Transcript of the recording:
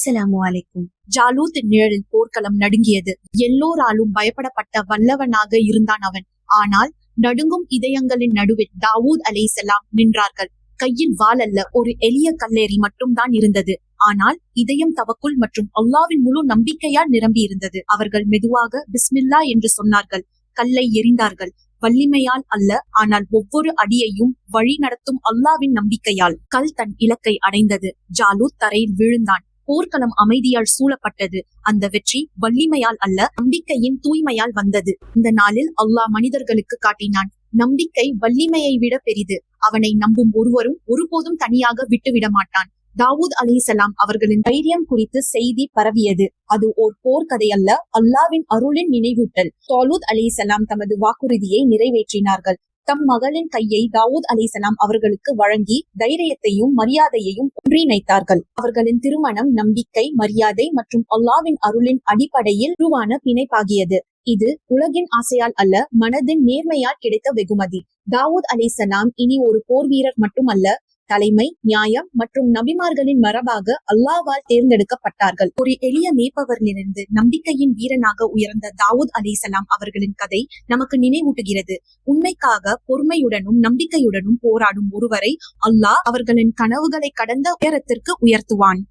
அஸ்ஸலாமு அலைக்கும். ஜாலூத் நிழலில் போர்க்களம் நடுங்கியது. எல்லோராலும் பயப்படப்பட்ட வல்லவனாக இருந்தான் அவன். ஆனால் நடுங்கும் இதயங்களின் நடுவில் தாவூத் அலைஹிஸ்ஸலாம் நின்றார்கள். கையில் வாள் அல்ல, ஒரு எளிய கல்லேறி மட்டும்தான் இருந்தது. ஆனால் இதயம் தவக்குல் மற்றும் அல்லாவின் முழு நம்பிக்கையால் நிரம்பி இருந்தது. அவர்கள் மெதுவாக பிஸ்மில்லா என்று சொன்னார்கள். கல்லை எறிந்தார்கள். வலிமையால் அல்ல, ஆனால் ஒவ்வொரு அடியையும் வழி நடத்தும் அல்லாவின் நம்பிக்கையால். கல் தன் இலக்கை அடைந்தது. ஜாலூத் தரையில் விழுந்தான். போர்க்களம் அமைதியால் சூழப்பட்டது. அந்த வெற்றி வலிமையால் அல்ல, நம்பிக்கையின் தூய்மையால் வந்தது. இந்த நாளில் அல்லாஹ் மனிதர்களுக்கு காட்டினான், நம்பிக்கை வலிமையை விட பெரிது. அவனை நம்பும் ஒருவரும் ஒருபோதும் தனியாக விட்டுவிட மாட்டான். தாவூத் அலைஹிஸ்ஸலாம் அவர்களின் தைரியம் குறித்து செய்தி பரவியது. அது ஓர் போர்க்கதை அல்ல, அல்லாவின் அருளின் நினைவூட்டல். தாலூத் அலைஹிஸ்ஸலாம் தமது வாக்குறுதியை நிறைவேற்றினார்கள். தம் மகளின் கையை தாவூத் அலைஹிஸ்ஸலாம் அவர்களுக்கு வழங்கி தைரியத்தையும் மரியாதையையும் ஒன்றிணைத்தார்கள். அவர்களின் திருமணம் நம்பிக்கை, மரியாதை மற்றும் அல்லாவின் அருளின் அடிப்படையில் உருவான பிணைப்பாகியது. இது உலகின் ஆசையால் அல்ல, மனதின் நேர்மையால் கிடைத்த வெகுமதி. தாவூத் அலைஹிஸ்ஸலாம் இனி ஒரு போர் வீரர் மட்டுமல்ல, தலைமை, நியாயம் மற்றும் நபிமார்களின் மரபாக அல்லாஹ்வால் தேர்ந்தெடுக்கப்பட்டார்கள். ஒரு எளிய மேய்ப்பவரிலிருந்து நம்பிக்கையின் வீரனாக உயர்ந்த தாவூத் அலைஹிஸ்ஸலாம் அவர்களின் கதை நமக்கு நினைவூட்டுகிறது. உண்மைக்காக பொறுமையுடனும் நம்பிக்கையுடனும் போராடும் ஒருவரை அல்லாஹ் அவர்களின் கனவுகளை கடந்த உயரத்திற்கு உயர்த்துவான்.